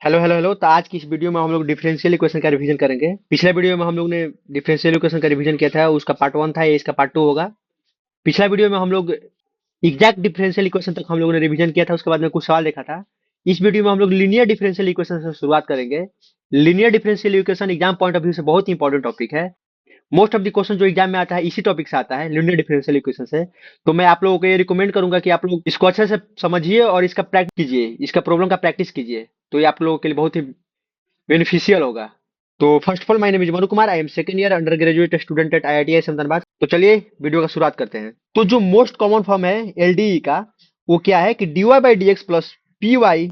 Hello hello hello. तो आज की इस वीडियो में हम लोग डिफरेंशियल इक्वेशन का रिवीजन करेंगे। पिछले वीडियो में हम लोग ने डिफरेंशियल इक्वेशन का रिवीजन किया था, उसका पार्ट वन था, ये इसका पार्ट टू होगा। पिछला वीडियो में हम लोग एग्जैक्ट डिफरेंशियल इक्वेशन तक हम लोगों ने रिवीजन किया था, उसके बाद में कुछ सवाल देखा था। इस वीडियो में हम लोग लीनियर डिफरेंशियल इक्वेशन से शुरुआत करेंगे। Linear differential equation exam point of view से बहुत ही इंपॉर्टेंट टॉपिक है। मोस्ट ऑफ द क्वेश्चन जो एग्जाम में आता है इसी टॉपिक से आता है, लीनियर डिफरेंशियल इक्वेशन से। तो मैं आप लोगों को ये रिकमेंड करूंगा कि आप लोग इसको अच्छे से समझिए और इसका प्रैक्टिस कीजिए, इसका प्रॉब्लम का प्रैक्टिस कीजिए। तो ये आप लोगों के लिए बहुत ही बेनिफिशियल होगा। तो first of all, my name is Manu Kumar, I am second year undergraduate student at IITI Dhanbad. तो चलिए वीडियो का शुरुआत करते हैं। तो जो मोस्ट कॉमन फॉर्म है एलडीई का, वो क्या है कि dy/dx plus P Y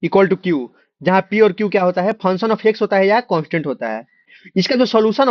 equal to Q, जहां पी और क्यू क्या होता है, फंक्शन ऑफ एक्स होता है या कांस्टेंट होता है। इसका जो सोल्यूशन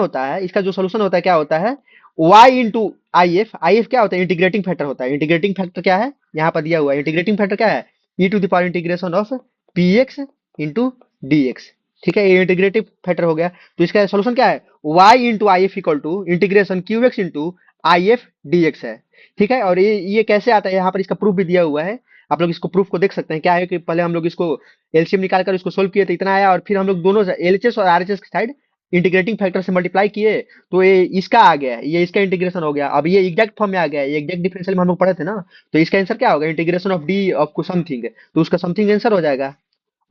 होता है क्या होता है, y इंटू आई एफ क्या होता है, इंटीग्रेटिंग फैक्टर होता है। इंटीग्रेटिंग फैक्टर क्या है, यहाँ पर दिया हुआ है। इंटीग्रेटिंग फैक्टर क्या है, e to the power integration of P X into D X. ठीक है, ये इंटीग्रेटिव फैक्टर हो गया। तो इसका सोल्यूशन क्या है, y into I F equal to integration Q X into I F D x है। ठीक है, और ये कैसे आता है, यहाँ पर इसका प्रूफ भी दिया हुआ है। आप लोग इसको प्रूफ को देख सकते हैं। क्या है कि पहले हम लोग इसको एलसीएम निकाल कर इसको सोल्व किए तो इतना आया, और फिर हम लोग दोनों एलएचएस और आरएचएस की साइड इंटीग्रेटिंग फैक्टर से मल्टीप्लाई किए, तो ये इसका आ गया, ये इसका इंटीग्रेशन हो गया। अब ये एग्जैक्ट फॉर्म में आ गया, ये एग्जैक्ट डिफरेंशियल में हम लोग पढ़े थे ना। तो इसका आंसर क्या होगा, इंटीग्रेशन ऑफ डी ऑफ को समथिंग, तो उसका समथिंग आंसर हो जाएगा,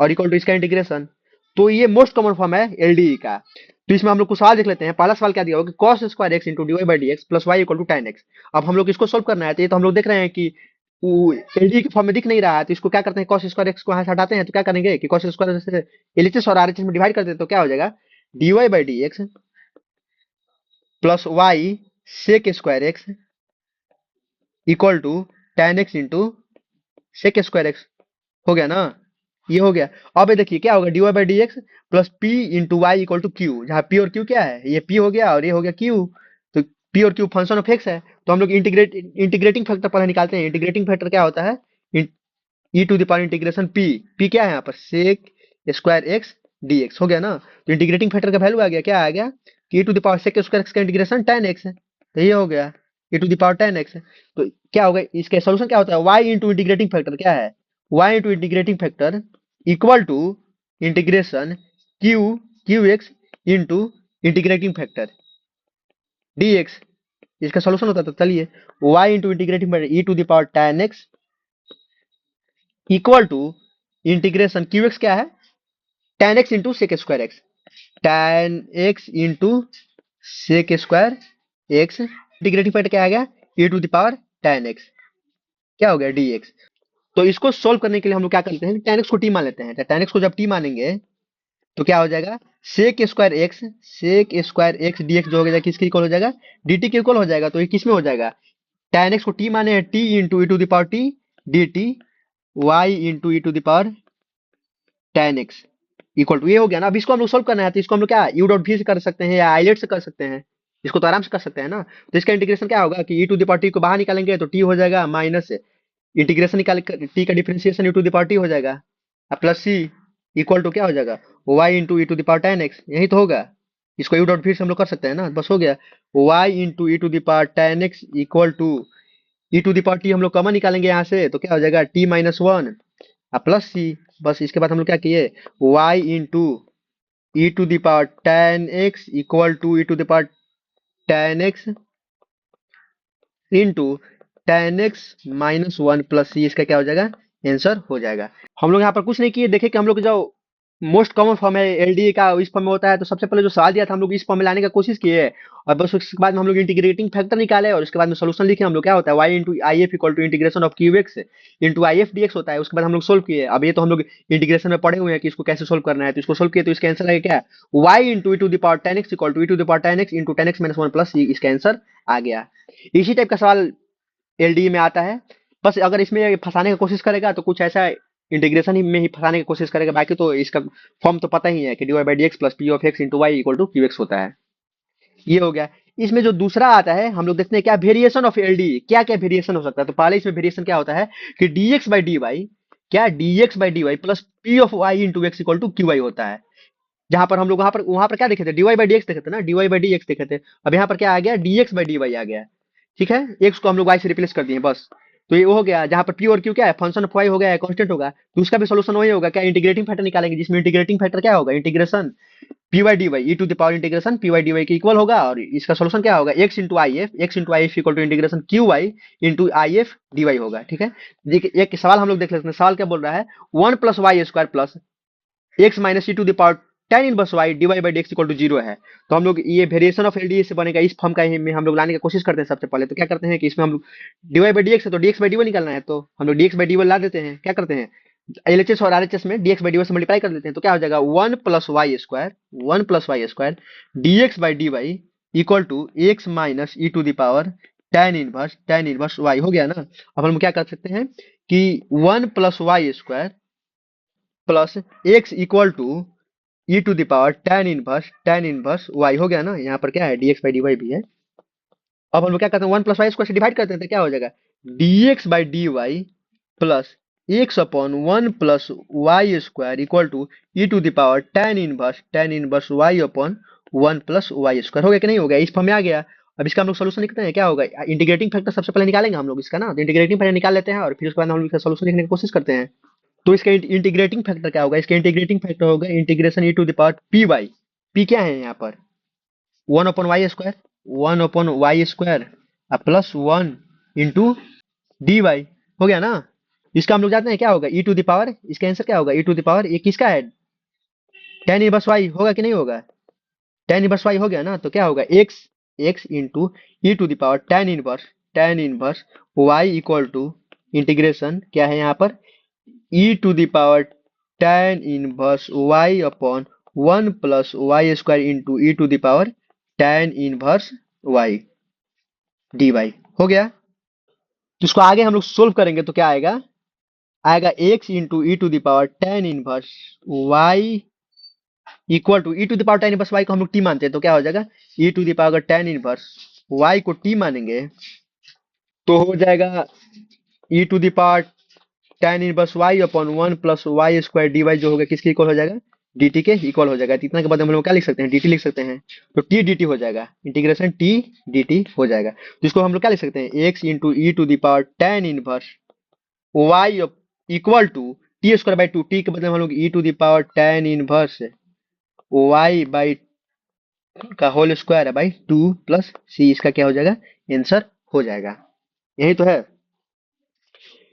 और इक्वल टू इसका इंटीग्रेशन। तो ये मोस्ट कॉमन फॉर्म है एलडीई का। तो इसमें हम लोग कुछ सवाल देख लेते हैं। पहला सवाल क्या दिया होगा, cos square X into D by D x plus Y equal to tan X. अब हम लोग इसको सोल्व करना है, तो ये तो हम लोग देख रहे हैं कि एलडीई के फॉर्म में दिख नहीं रहा है। तो इसको क्या करते हैं, कॉस स्क्वायर एक्स को यहाँ से हटाते हैं। तो क्या करेंगे कि कॉस स्क्वायर से एलएचएस और आरएचएस में डिवाइड कर देते हैं, तो क्या हो जाएगा, dy by D x plus Y sec square X equal to tan x into sec square X. हो गया ना, ये हो गया। अब ये देखिए क्या होगा, dy by D x plus P into Y equal to Q, जहाँ पी और क्यू क्या है, ये पी हो गया और ये हो गया क्यू। तो पी और क्यू फंक्शन ऑफ एक्स है। तो हम लोग इंटीग्रेटिंग फैक्टर पहले निकालते हैं। इंटीग्रेटिंग फैक्टर क्या होता है, e to the power integration p. P क्या है यहाँ पर, sec square x d x. हो गया ना। तो इंटीग्रेटिंग फैक्टर का वैल्यू आ गया, क्या आ गया कि ई to the power sec square x का इंटीग्रेशन tan एक्स है। तो ये हो गया e to the power tan x है। तो क्या होगा, इसका सोल्यूशन क्या होता है, वाई इंटू इंटीग्रेटिंग फैक्टर क्या है, Y into integrating factor equal to integration Q Q X into integrating factor D X. इसका सोल्यूशन होता है। तो चलिए, Y into integrating factor E to the power tan x equal to integration Q X क्या है, tan x into sec square X, tan x into sec square X. Integrating factor क्या आ गया, e to the power tan X, क्या हो गया D x. तो इसको सोल्व करने के लिए हम लोग क्या करते हैं, tan एक्स को टी मान लेते हैं। तो tan एक्स को जब टी मानेंगे तो क्या हो जाएगा, सेक स्क्वायर एक्स dx जो हो जाएगा किसके इक्वल हो जाएगा, dt के इक्वल हो जाएगा। तो ये किस में हो जाएगा, tan एक्स को टी माने हैं, t into E to the power T dt y into E to the power tan x equal to, ये हो गया ना। अब इसको हम लोग सोल्व करना है, तो इसको हम लोग क्या यू डॉट भी से कर सकते हैं या आइलेट से कर सकते हैं। इसको तो आराम से कर सकते हैं ना। तो इसका इंटीग्रेशन क्या होगा कि ई टू द पावर टी को बाहर निकालेंगे तो टी हो जाएगा, माइनस इंटीग्रेशन निकाल टी का differentiation E to the power T हो जाएगा, प्लस सी इक्वल टू क्या हो जाएगा, Y into E to the power tan X. यही तो होगा। इसको यू डॉट फिर से हम लोग कर सकते हैं ना, बस हो गया। Y into E to the power tan x equal to E to the power T हम लोग कॉमन निकालेंगे यहाँ से, तो क्या हो जाएगा t minus one plus c. बस इसके बाद हम लोग क्या किए, y into E to the power tan x equal to E to the power tan x into tan x minus one plus c. इसका क्या हो जाएगा, आंसर हो जाएगा। हम लोग यहाँ पर कुछ नहीं किए, देखे कि हम लोग जो मोस्ट कॉमन फॉर्म है एलडीए का इस फॉर्म में होता है। तो सबसे पहले जो सवाल दिया था हम लोग इस फॉर्म में लाने का कोशिश किए, और बस उसके बाद में हम लोग इंटीग्रेटिंग फैक्टर निकाले, और उसके बाद में सोल्यूशन लिखे हम लोग। क्या होता है, Y into I F equal to integration of Q X into I F D X होता है। उसके बाद हम लोग सोल्व किए। अब ये तो हम लोग इंटीग्रेशन में पढ़े हुए हैं कि इसको कैसे सोल्व करना है। तो इसको सोल्व किए तो इसका आंसर है क्या, y into E to the power tan x equal to E to the power tan x into tan x minus one plus c. इसका आंसर आ गया। इसी टाइप का सवाल एलडीए में आता है। बस अगर इसमें फंसाने की कोशिश करेगा तो कुछ ऐसा इंटीग्रेशन ही में ही फंसाने की कोशिश करेगा। बाकी तो इसका फॉर्म तो पता ही है कि D Y by D x plus P of X into Y equal to Q X होता है। ये हो गया। इसमें जो दूसरा आता है हम लोग देखते हैं क्या वेरिएशन ऑफ एलडी, क्या क्या वेरिएशन हो सकता है। तो पहले इसमें वेरिएशन क्या होता है कि dx बाई डी वाई, क्या dx by D Y plus P of Y into X equal to Q Y होता है। जहां पर हम लोग वहां पर क्या देखे थे, D Y by D X देखे थे ना, D Y by D X देखे थे। अब यहाँ पर क्या आ गया, dx बाई डी वाई आ गया। ठीक है, एक्स को हम लोग वाई से रिप्लेस कर दिए बस। तो ये हो गया, जहां पर पी और क्यू क्या है, फंक्शन ऑफ वाई हो गया, कांस्टेंट होगा, तो उसका भी सोल्यूशन वही होगा, क्या इंटीग्रेटिंग फैक्टर निकालेंगे, जिसमें इंटीग्रेटिंग फैक्टर क्या होगा, integration P Y D Y E to the power integration P Y D Y के इक्वल होगा, और इसका सोल्यूशन क्या होगा, X into I F equal to integration Q Y into I F D Y होगा। ठीक है, देखिए एक सवाल हम लोग देख लेते हैं, सवाल क्या बोल रहा है, 1 + y² plus X minus E to the power tan inverse Y D by D x equal to 0 है। तो हम लोग ये वेरिएशन ऑफ एलडीए से बनेगा, इस फॉर्म का ही में हम लोग लाने की कोशिश करते हैं। सबसे पहले तो क्या करते हैं कि इसमें हम लोग डी बाई डी एक्स है, तो d x by D y निकालना है, तो हम लोग d x by D y ला देते हैं। क्या करते हैं, एलएचएस और आरएचएस में डीएक्स बाई डी वाई से मल्टीप्लाई कर देते हैं, तो क्या हो जाएगा, 1 + y² D x by D Y equal to X minus E to the power tan inverse Y हो गया ना। अब हम क्या कर सकते हैं कि 1 + y² plus X equal to E to the power tan inverse Y हो गया ना। यहाँ पर क्या है, डीएक्स बाई डी वाई भी है। अब हम लोग क्या करते हैं, 1 + y² से डिवाइड करते हैं, तो क्या हो जाएगा, dx by D Y plus X upon 1 + y² equal to E to the power tan inverse Y upon 1 + y² हो गया कि नहीं हो गया, इस फॉर्म में आ गया। अब इसका हम लोग सोल्यूशन लिखते हैं, क्या होगा, इंटीग्रेटिंग फैक्टर सबसे पहले निकालेंगे हम लोग इसका ना, तो इंटीग्रेटिंग फैक्टर निकाल लेते हैं और फिर उसके बाद हम लोग इसका सोल्यूशन लिखने की कोशिश करते हैं। तो इसका इंटीग्रेटिंग फैक्टर क्या होगा, इसका इंटीग्रेटिंग फैक्टर होगा integration E to the power P Y, P क्या है यहाँ पर 1/y², 1/y² plus 1 D y हो गया ना। इसका हम लोग जानते हैं क्या होगा, ई टू द पावर, इसका आंसर क्या होगा, ई टू द पावर ये किसका है, टेन इनवर्स वाई होगा कि नहीं होगा, टेन इनवर्स वाई हो गया ना। तो क्या होगा, x x into E to the power tan inverse Y equal to integration क्या है यहाँ पर, e to the power tan inverse Y upon 1 + y² into E to the power tan inverse Y D y हो गया। तो इसको आगे हम लोग सोल्व करेंगे तो क्या आएगा, आएगा X into E to the power tan inverse Y equal to E to the power tan inverse Y को हम लोग टी मानते हैं, तो क्या हो जाएगा, e to the power tan inverse Y को टी मानेंगे तो हो जाएगा e to the power tan inverse Y upon 1 + y² d y जो होगा किसके इक्वल हो जाएगा, डी टी के इक्वल हो जाएगा। तो इतना के बाद हम लोग क्या लिख सकते हैं, डी टी लिख सकते हैं, तो टी डी टी हो जाएगा, इंटीग्रेशन टी डी टी हो जाएगा। तो इसको हम लोग क्या लिख सकते हैं, x into E to the power tan inverse Y equal to टी² बाई 2, टी के बदले में हम लोग e to the power tan inverse y by का होल स्क्वायर है बाई 2 प्लस सी, इसका क्या हो जाएगा, आंसर हो जाएगा। यही तो है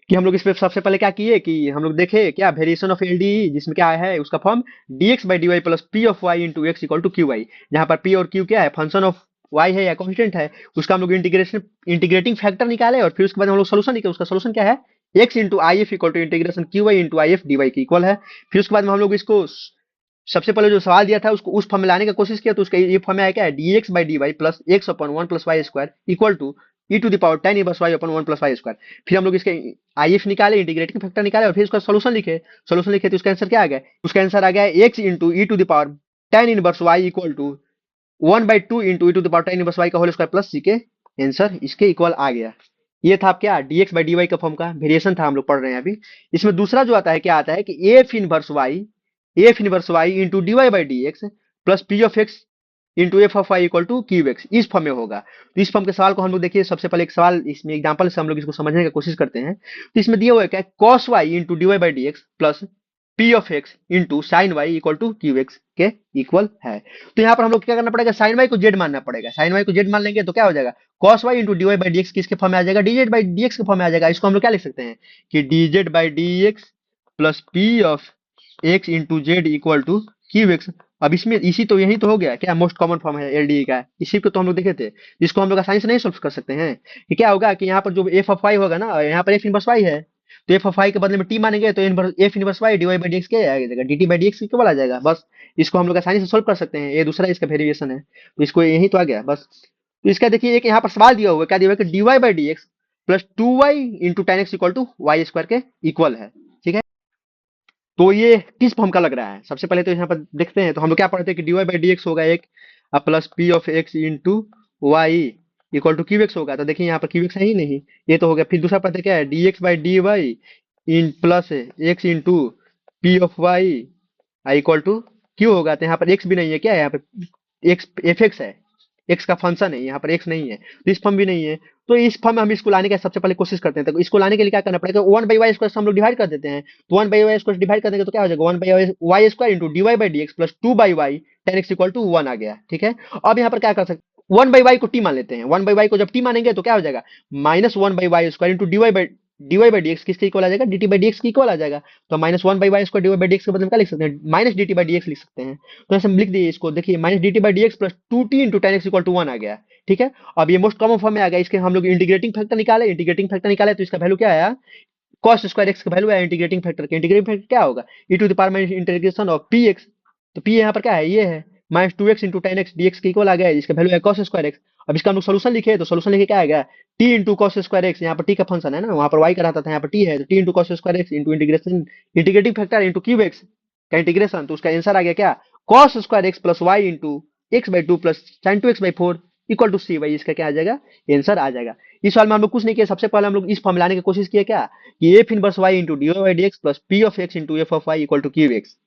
कि हम लोग इस पे सबसे पहले क्या किए कि हम लोग देखे क्या वेरिएशन ऑफ एलडी, जिसमें क्या है उसका form dx by D Y plus P of Y into X equal to Q Y, जहाँ पर पी और क्यू क्या है, फंक्शन ऑफ वाई है या कांस्टेंट है, उसका हम लोग इंटीग्रेटिंग फैक्टर निकाले और फिर उसके बाद हम लोग सोल्यूशन निकाले। उसका सोल्यूशन क्या है, X into I F equal to integration Q Y into I F D Y के इक्वल है। फिर उसके बाद में हम लोग इसको सबसे पहले जो सवाल दिया था उसको उस फॉर्म में लाने की कोशिश किया, तो उसका ये फॉर्म में आया क्या है, dx by D Y plus X upon 1 + y² equal to E to the power tan inverse Y upon 1 + y²। फिर हम लोग इसके आई एफ निकाले, इंटीग्रेटिंग फैक्टर निकाले और फिर उसका सोल्यूशन लिखे तो उसका आंसर क्या आ गया, उसका आंसर आ गया X into E to the power tan inverse Y equal to 1/2 into E to the power tan inverse Y का होल स्क्वायर प्लस सी के आंसर इसके इक्वल आ गया। ये था क्या, dx बाई डी वाई का फॉर्म का वेरिएशन था, हम लोग पढ़ रहे हैं अभी। इसमें दूसरा जो आता है क्या आता है कि F inverse Y into D Y by D x plus P of X into F of Y equal to Q X, इस फॉर्म में होगा। तो इस फॉर्म के सवाल को हम लोग देखिए, सबसे पहले एक सवाल इसमें एग्जांपल से हम लोग इसको समझने की कोशिश करते हैं। तो इसमें दिया हुआ है क्या, cos Y into D Y by D x plus P of X into sine Y equal to Q X के इक्वल है। तो यहाँ पर हम लोग क्या करना पड़ेगा, साइन वाई को जेड मानना पड़ेगा, साइन वाई को जेड मान लेंगे तो क्या हो जाएगा, cos Y into D Y by D X किसके फॉर्म में आ जाएगा, डीजेड बाई डी एक्स के फॉर्म में आ जाएगा। इसको हम लोग क्या लिख सकते हैं कि DZ by D x plus P of X into Z equal to Q X. अब इसमें इसी तो यही तो हो गया क्या, मोस्ट कॉमन फॉर्म है एलडीई का, इसी को तो हम लोग देखे थे, जिसको हम लोग आसानी से नहीं सोल्व कर सकते हैं। कि क्या होगा कि यहाँ पर जो एफ ऑफ वाई होगा ना, यहाँ पर एफ इनवर्स वाई है, तो एफ ऑफ वाई के बदले में टी मानेंगे तो f inverse Y D Y by D x क्या आ जाएगा, D T by D x equal आ जाएगा। बस इसको हम लोग आसानी से सोल्व कर सकते हैं, ये दूसरा इसका वेरिएशन है, तो इसको यही तो आ गया बस। तो इसका देखिए एक यहाँ पर सवाल दिया हुआ है, क्या दिया हुआ है कि D Y by D x plus 2y into tan x equal to Y square के इक्वल है। ठीक है, तो ये किस फॉर्म का लग रहा है, सबसे पहले तो यहाँ पर देखते हैं। तो हम लोग क्या पढ़ते हैं कि D Y by D X होगा एक plus P of X into Y equal to Q X होगा। तो देखिए यहाँ पर क्यू एक्स है ही नहीं, ये तो हो गया। फिर दूसरा पढ़ते क्या है, D x by D Y इन plus X into P of Y equal to Q होगा। तो यहाँ पर एक्स भी नहीं है, क्या है यहाँ पे एक्स एफ एक्स है, एक्स का फंक्शन है, यहाँ पर एक्स नहीं है, तो इस फॉर्म भी नहीं है। तो इस फॉर्म में हम इसको लाने का सबसे पहले कोशिश करते हैं। तो इसको लाने के लिए क्या करना पड़ेगा, वन बाई वाई स्क्वायर हम लोग डिवाइड कर देते हैं। तो one by Y square divide कर देंगे तो क्या हो जाएगा, one by Y square into D Y by D x plus two by y tan x equal to one आ गया। ठीक है, अब यहाँ पर क्या कर सकते, वन बाई वाई को टी मान लेते हैं। वन बाई वाई को जब टी मानेंगे तो क्या हो जाएगा, minus one by Y square into D Y by D X किसके इक्वल आ जाएगा, D T by D X की इक्वल आ जाएगा। तो minus one by Y square D Y by D x के बदले में क्या लिख सकते हैं, minus D T by D X लिख सकते हैं। तो ऐसे हम लिख दिए इसको, देखिए minus D T by D x plus two t into tan x equal to one आ गया। ठीक है, अब ये मोस्ट कॉमन फॉर्म में आ गया। इसके हम लोग इंटीग्रेटिंग फैक्टर निकाले तो इसका वैल्यू क्या आया, कॉस स्क्वायर एक्स का वैल्यू है इंटीग्रेटिंग फैक्टर के। इंटीग्रेटिंग फैक्टर क्या होगा, e to the power minus integration of P x. तो पी यहाँ पर क्या है, ये है minus two x into tan x d x के इक्वल आ गया है, इसका वैल्यू है कॉस स्क्वायर एक्स। अब इसका हम लोग सोल्यूशन लिखे तो सोल्यूशन लिखे क्या आएगा, T into cos square x, यहाँ पर टी का फंक्शन है ना, वहाँ पर वाई का रहता था, यहाँ पर टी है, तो T into cos square X into integration integrating factor into cube X का इंटीग्रेशन। तो उसका आंसर आ गया क्या, cos square X plus Y into X by two plus sine two X by four equal to C Y. इसका क्या आ जाएगा, आंसर आ जाएगा। इस सवाल में हम लोग कुछ नहीं किया, सबसे पहले हम लोग इस फॉर्म लाने की कोशिश किया क्या, कि F inverse Y into D Y D x plus P of X into F of Y equal to cube X.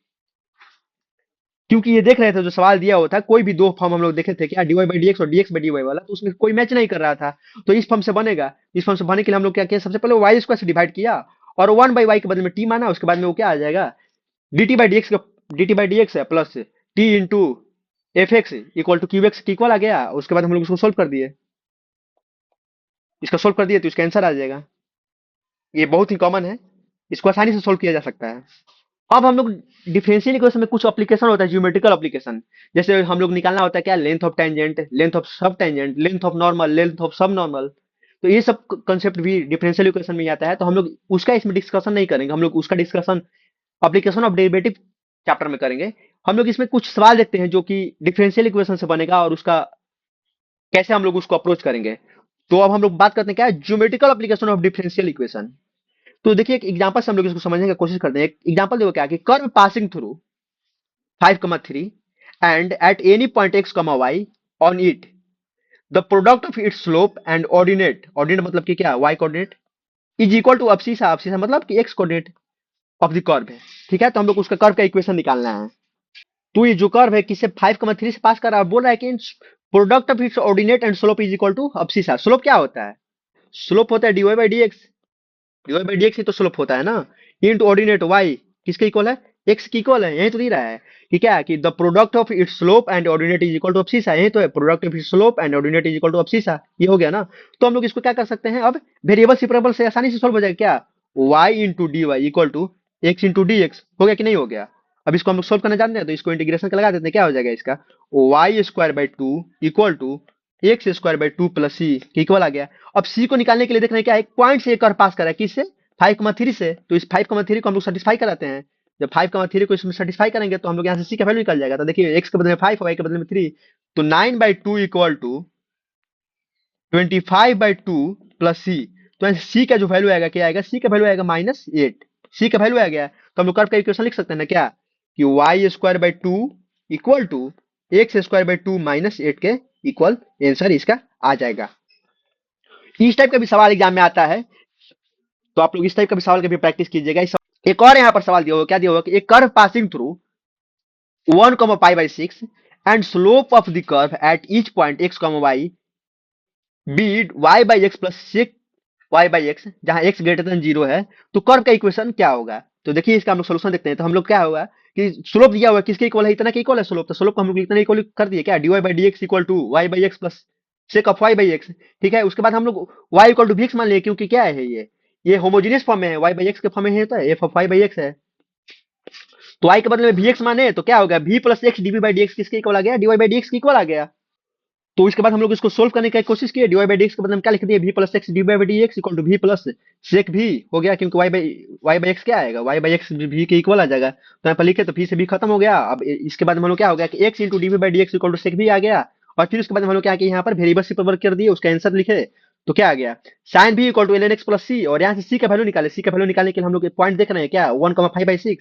क्योंकि ये देख रहे थे जो सवाल दिया हुआ था, कोई भी दो फॉर्म हम लोग देखे थे क्या, d Y by D x और d x by D y वाला, तो उसमें कोई मैच नहीं कर रहा था। तो इस फॉर्म से बनेगा, इस फॉर्म से बनने के लिए हम लोग क्या किया, सबसे पहले वाई स्क्वायर से डिवाइड किया और वन बाई वाई के बदले में टी माना, उसके बाद में वो क्या आ जाएगा, D T by D x का d T by D x है plus t into f x equal to cube x की इक्वल आ गया। उसके बाद हम लोग इसको सोल्व कर दिए, इसका सोल्व कर दिए तो इसका आंसर आ जाएगा। ये बहुत ही कॉमन है, इसको आसानी से सोल्व किया जा सकता है। अब हम लोग डिफरेंशियल इक्वेशन में कुछ एप्लीकेशन होता है, ज्योमेट्रिकल एप्लीकेशन। जैसे हम लोग निकालना होता है क्या, length of tangent, length of sub tangent, length of normal, length of sub normal. तो ये सब कंसेप्ट भी डिफरेंशियल इक्वेशन में आता है। तो हम लोग उसका इसमें डिस्कशन नहीं करेंगे, हम लोग उसका discussion application of derivative chapter में करेंगे। हम लोग इसमें कुछ सवाल देखते हैं जो कि डिफरेंशियल इक्वेशन से बनेगा और उसका कैसे हम लोग उसको अप्रोच करेंगे। तो अब हम लोग बात करते हैं क्या, geometrical application of differential equation. तो देखिए एक एग्जांपल से हम लोग इसको समझने की कोशिश करते हैं। एक एग्जांपल देखो क्या, कि curve passing through 5,3 and at any point x, y on it, the product of its slope and ordinate मतलब कि क्या, y coordinate is equal to abscissa मतलब कि x coordinate of the curve है। ठीक है, तो हम लोग उसका कर्व का इक्वेशन निकालना है। तो ये जो कर्व है किसे 5,3 से पास कर रहा है, बोल रहा है कि product of its ordinate and slope is equal to abscissa. Slope क्या होता है, स्लोप होता है dy by D x, dy by D x ही तो स्लोप होता है ना, इंटू ऑर्डिनेट y किसके इक्वल है, x की इक्वल है। यही तो दे रहा है कि क्या, कि the product of its slope and ordinate is equal to abscissa. यही तो है, product of its slope and ordinate is equal to abscissa, ये हो गया ना। तो हम लोग इसको क्या कर सकते हैं, अब वेरिएबल सेपरेबल से आसानी से सोल्व हो जाएगा क्या, y into D Y equal to x into D x, हो गया कि नहीं हो गया। अब इसको हम लोग सोल्व करना जानते हैं तो इसको इंटीग्रेशन का लगा देते हैं, क्या हो जाएगा इसका, y square by two equal to x square by two plus सी के इक्वल आ गया। अब सी को निकालने के लिए देख रहे हैं क्या, एक पॉइंट से एक कर्व पास कर रहा है, किससे, 5,3 से। तो इस 5,3 को हम लोग सेटिस्फाई कराते हैं। जब 5,3 को इसमें सेटिस्फाई करेंगे तो हम लोग यहाँ से सी का वैल्यू निकल जाएगा। तो देखिए एक्स के बदले में 5 वाई के बदले में 3, तो 9/2 इक्वल टू 25/2 प्लस सी। तो सी का जो वैल्यू आएगा क्या आएगा, सी का वैल्यू आएगा -8। सी का वैल्यू आ गया तो हम लोग कर्व का इक्वेशन लिख सकते हैं ना क्या, कि Y square by two equal to x square by two minus eight के इक्वल आंसर इसका आ जाएगा। इस टाइप का भी सवाल एग्जाम में आता है, तो आप लोग इस टाइप का भी सवाल की भी प्रैक्टिस कीजिएगा। एक और यहाँ पर सवाल दिया होगा, क्या दिया होगा कि एक curve passing through 1,π/6 and slope of the curve at each point x, y be y by x plus sec y by x, जहां x ग्रेटर देन 0 है, तो कर्व का इक्वेशन क्या होगा। तो देखिए इसका हम लोग सोल्यूशन देखते हैं। तो हम लोग क्या होगा कि स्लोप दिया हुआ है किसके इक्वल है, इतना के इक्वल है स्लोप, तो स्लोप को हम लोग इतना इक्वल कर दिए क्या, dy by D x equal to y by x plus sec of y by X. ठीक है, उसके बाद हम लोग y इक्वल टू vx मान लिए, क्योंकि क्या है ये होमोजेनियस फॉर्म में है, y बाई एक्स के फॉर्म में है, तो f of y by x है। तो y के बदले में vx माने तो क्या होगा, v plus X DV by D X किसके इक्वल आ गया, dy बाई डी एक्स के इक्वल आ गया। तो इसके बाद हम लोग इसको सोल्व करने की कोशिश किए, dy बाई डी एक्स के बदले में क्या लिख दिए, v plus X D by D x equal to v plus sec भी हो गया, क्योंकि y बाई एक्स क्या आएगा, y बाई एक्स v के इक्वल आ जाएगा। तो यहाँ पर लिखे तो v से v खत्म हो गया। अब इसके बाद हम लोग क्या हो गया कि x into D by D x equal to sec भी आ गया। और फिर उसके बाद हम लोग क्या कि यहाँ पर वेरिएबल से वर्क कर दिए, उसका आंसर लिखे तो क्या आ गया, साइन भी equal to l n x plus c. और यहाँ से सी का वैल्यू निकाले, सी का वैल्यू निकालने के लिए हम लोग पॉइंट देख रहे हैं क्या, 1,5/6,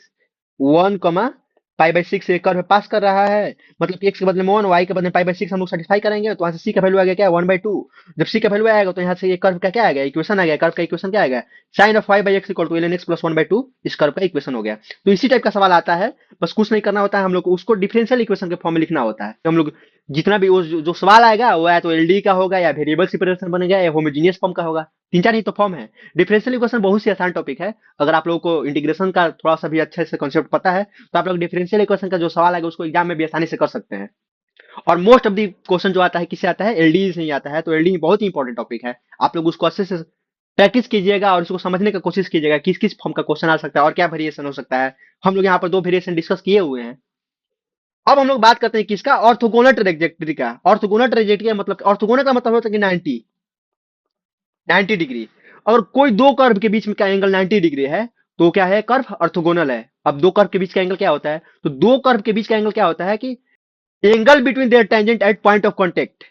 1,π/6 से कर्व पास कर रहा है, मतलब कि x के बदले में 1, y के बदले में π/6 हम लोग सेटिस्फाई करेंगे। तो यहाँ से c का वैल्यू आ गया क्या, 1/2। जब c का वैल्यू आएगा तो यहाँ से ये कर्व का क्या आ गया, इक्वेशन आ गया। कर्व का इक्वेशन क्या आएगा, sine of y by x equal to ln x plus 1/2, इस कर्व का इक्वेशन हो गया। तो इसी टाइप का सवाल आता है, बस कुछ नहीं करना होता है, हम लोग को उसको डिफरेंशियल इक्वेशन के फॉर्म में लिखना होता है। तो हम लोग जितना भी वो जो सवाल आएगा वो या तो एलडी का होगा या वेरिएबल सेपरेशन बनेगा या होमोजेनियस फॉर्म का होगा। तीन चार ही तो फॉर्म है। डिफरेंशियल इक्वेशन बहुत सी आसान टॉपिक है। अगर आप लोगों को इंटीग्रेशन का थोड़ा सा भी अच्छे से कॉन्सेप्ट पता है तो आप लोग डिफरेंशियल इक्वेशन का जो सवाल आएगा उसको एग्जाम में भी आसानी से कर सकते हैं। और मोस्ट ऑफ दी क्वेश्चन जो आता है किससे आता है, एलडी से ही आता है। तो एलडी बहुत ही इंपॉर्टेंट टॉपिक है। आप लोग उसको अच्छे से प्रैक्टिस कीजिएगा और उसको समझने की कोशिश कीजिएगा किस किस फॉर्म का क्वेश्चन आ सकता है और क्या वेरिएशन हो सकता है। हम लोग यहाँ पर दो वेरिएशन डिस्कस किए हुए हैं। अब हम लोग बात करते हैं किसका, ऑर्थोगोनल ट्रेजेक्टरी का। ऑर्थोगोनल ट्रेजेक्टरी का मतलब, ऑर्थोगोनल का मतलब होता है कि 90 डिग्री। अगर कोई दो कर्व के बीच में का एंगल 90 डिग्री है तो क्या है, कर्व ऑर्थोगोनल है। अब दो कर्व के बीच का एंगल क्या होता है, तो दो कर्व के बीच का एंगल क्या होता है कि angle between their tangent at point of contact.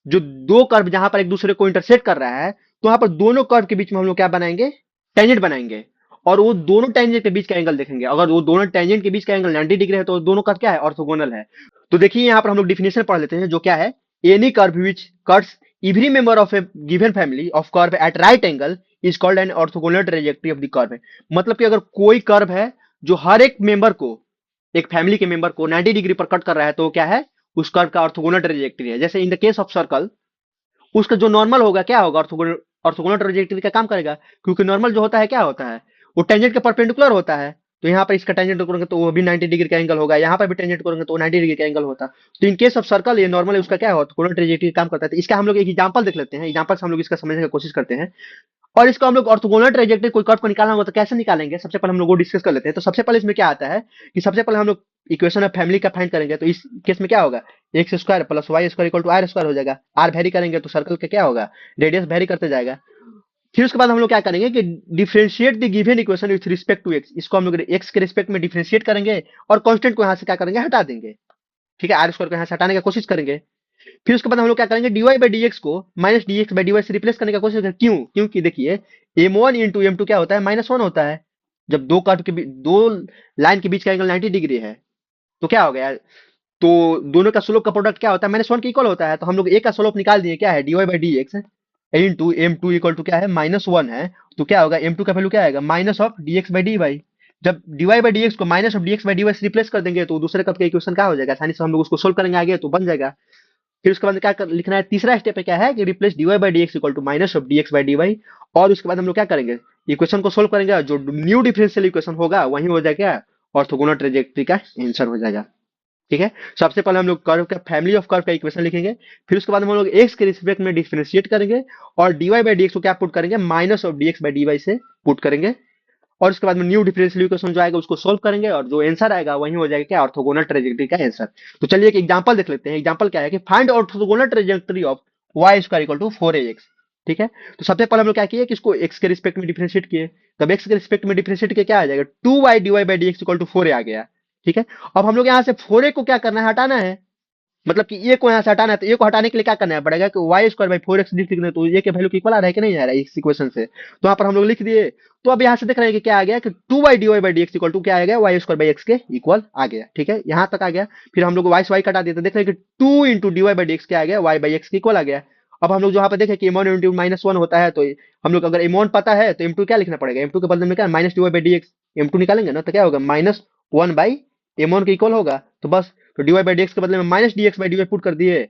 जो दो कर्व जहां पर एक दूसरे को इंटरसेक्ट कर रहा है तो वहां पर दोनों कर्व के बीच में हम लोग क्या बनाएंगे, टेंजेंट बनाएंगे। और वो दोनों टेंजेंट के बीच का एंगल देखेंगे। अगर वो दोनों टेंजेंट के बीच का एंगल 90 डिग्री है तो दोनों कर्व क्या है, ऑर्थोगोनल है। तो देखिए यहाँ पर हम लोग डिफिनेशन पढ़ लेते हैं जो क्या है, any curve which cuts every member of A given family of curve at right angle is called an orthogonal trajectory of the curve. मतलब कि अगर कोई कर्व है जो हर एक मेंबर को, एक फैमिली के मेंबर को 90 डिग्री पर कट कर रहा है तो क्या है, उस कर्व का ऑर्थोगोनल ट्रेजेक्टरी है। जैसे in the case of circle, उसका जो नॉर्मल होगा क्या होगा, ऑर्थोगोनल ऑर्थोगोनल ट्रेजेक्टरी का काम करेगा। क्योंकि नॉर्मल जो होता है क्या होता है, वो टेंजेंट के परपेंडिकुलर होता है। तो यहाँ पर इसका टेंजेंट करेंगे तो वो भी 90 डिग्री का एंगल होगा, यहाँ पर भी टेंजेंट करेंगे तो 90 डिग्री का एंगल होता। तो इन केस ऑफ सर्कल ये नॉर्मल है, उसका क्या है, ऑर्थोगोनल ट्रेजेक्टरी काम करता है। तो इसका हम लोग एक एग्जांपल देख लेते हैं। एग्जांपल से हम लोग इसका समझने की कोशिश करते हैं। और इसको हम लोग ऑर्थोगोनल ट्रेजेक्टरी कोई कर्व को निकालना होगा तो कैसे निकालेंगे, सबसे पहले हम लोग वो डिस्कस कर लेते हैं। तो सबसे पहले इसमें क्या आता है कि सबसे पहले हम लोग इक्वेशन ऑफ फैमिली का फाइंड करेंगे। तो इस केस में क्या होगा, x square plus y square equal to r square हो जाएगा। आर वेरी करेंगे तो सर्कल का क्या होगा, रेडियस वेरी करते जाएगा। फिर उसके बाद हम लोग क्या करेंगे कि differentiate the given equation with respect to x. इसको हम लोग एक्स के रिस्पेक्ट में डिफरेंशिएट करेंगे और कांस्टेंट को यहाँ से क्या करेंगे, हटा देंगे। ठीक है, आर स्क्वायर को यहाँ से हटाने की कोशिश करेंगे। फिर उसके बाद हम लोग क्या करेंगे, d Y by D x को minus d x by D y से रिप्लेस करने की कोशिश करें। क्यों, क्योंकि देखिए m one into m two क्या होता है, -1 होता है। जब दो कर्व के दो लाइन के बीच का एंगल 90 डिग्री है तो क्या हो गया, तो दोनों का स्लोप का प्रोडक्ट क्या होता है, -1 के इक्वल होता है। तो हम लोग ए का स्लोप निकाल दिए, क्या है, d Y by D x into m two equal to क्या है, -1 है। तो क्या होगा, एम टू का वैल्यू क्या आएगा, minus of d x by D y. जब d Y by D x को minus of d x by D y से रिप्लेस कर देंगे तो दूसरे कर्व का इक्वेशन क्या हो जाएगा, आसानी से हम लोग उसको सोल्व करेंगे आगे तो बन जाएगा। फिर उसके बाद क्या लिखना है, तीसरा स्टेप है क्या है कि replace d Y by D x equal to minus of d x by D y. और उसके बाद हम लोग क्या करेंगे, इक्वेशन को सोल्व करेंगे। जो न्यू डिफरेंशियल इक्वेशन होगा वही हो जाएगा ऑर्थोगोनल ट्रेजेक्टरी का आंसर हो जाएगा। ठीक है, सबसे पहले हम लोग कर्व का फैमिली ऑफ कर्व का इक्वेशन लिखेंगे। फिर उसके बाद हम लोग एक्स के रिस्पेक्ट में डिफरेंशिएट करेंगे और d Y by D x को क्या पुट करेंगे, minus of d x by D y से पुट करेंगे। और उसके बाद में न्यू डिफरेंशियल इक्वेशन जो आएगा उसको सोल्व करेंगे और जो आंसर आएगा वही हो जाएगा क्या, ऑर्थोगोनल ट्रेजेक्टरी का आंसर। तो चलिए एक एग्जांपल देख लेते हैं। एग्जांपल क्या है कि find orthogonal trajectory of y square equal to 4ax। ठीक है, तो सबसे पहले हम लोग क्या किए कि इसको एक्स के रिस्पेक्ट में डिफरेंशिएट किए। तब एक्स के रिस्पेक्ट में डिफरेंशिएट किया क्या आ जाएगा, 2y dy by D x equal to 4a आ गया। ठीक है, अब हम लोग यहाँ से 4a को क्या करना है, हटाना है। मतलब कि ए को यहाँ से हटाना है तो ए को हटाने के लिए क्या करना पड़ेगा कि वाई स्क्वायर बाई 4x लिखना है। तो ए के वैल्यू इक्वल आ रहा है कि नहीं आ रहा है इस इक्वेशन से, तो यहाँ पर हम लोग लिख दिए। तो अब यहाँ से देख रहे हैं कि क्या आ गया कि 2y dy by D x equal to क्या आ गया, वाई स्क्वायर बाई एक्स के इक्वल आ गया। ठीक है, यहाँ तक आ गया। फिर हम लोग वाई से वाई कटा दिया तो देख रहे हैं कि 2 into D Y by D x क्या आ गया, वाई बाई एक्स के इक्वल आ गया। अब हम लोग जो यहाँ पर देखें कि m1 इंटू -1 होता है तो हम लोग अगर m1 पता है तो m2 क्या लिखना पड़ेगा, m2 के बदले में क्या, minus d Y by D x. m2 निकालेंगे ना तो क्या होगा, -1 बाई m1 के इक्वल होगा। तो बस, तो d Y by D x के बदले में minus d x by D y put कर दिए।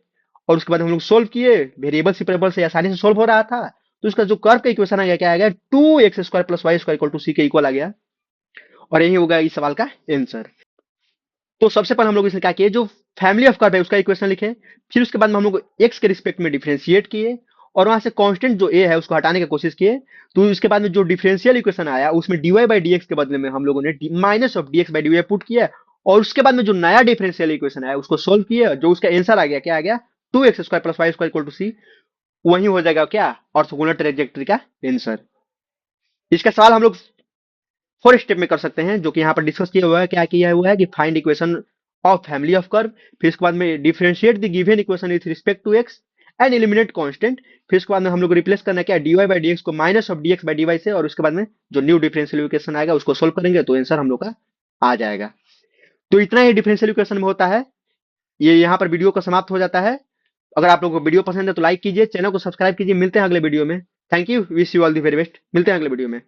और उसके बाद हम लोग सोल्व किए, वेरिएबल सेपरेबल से आसानी से सोल्व हो रहा था। तो उसका जो कर्व का इक्वेशन आ गया क्या आ गया, 2x square plus y square equal to c के इक्वल आ गया। और यही होगा इस सवाल का आंसर। तो सबसे पहले हम लोग इसने क्या किए, जो फैमिली ऑफ कर्व है उसका इक्वेशन लिखे। फिर उसके बाद में हम लोग एक्स के रिस्पेक्ट में डिफरेंशिएट किए और वहां से कांस्टेंट जो ए है उसको हटाने की कोशिश किए। तो उसके बाद में जो डिफरेंशियल इक्वेशन आया उसमें d Y by D x के बदले में हम लोगों ने minus of d x by D y put किया। और उसके बाद में जो नया डिफरेंशियल इक्वेशन आया उसको सोल्व किया। जो उसका आंसर आ गया क्या आ गया, 2x square plus y square equal to c. वही हो जाएगा क्या, ऑर्थोगोनल ट्रेजेक्टरी का आंसर। इसका सवाल हम लोग 4 स्टेप में कर सकते हैं जो कि यहाँ पर डिस्कस किया हुआ है। क्या किया हुआ है कि find equation of family of curve. फिर इसके बाद में differentiate the given equation with respect to x and eliminate constant. फिर उसके बाद में हम लोग रिप्लेस करना क्या, d Y by D x को minus of d x by D y से। और उसके बाद में जो न्यू डिफरेंशियल इक्वेशन आएगा उसको सोल्व करेंगे तो आंसर हम लोग का आ जाएगा। तो इतना ही डिफरेंशियल इक्वेशन में होता है। ये यहाँ पर वीडियो का समाप्त हो जाता है। अगर आप लोगों को वीडियो पसंद है तो लाइक कीजिए, चैनल को सब्सक्राइब कीजिए। मिलते हैं अगले वीडियो में। Thank you, wish you all the very best. मिलते हैं अगले वीडियो में।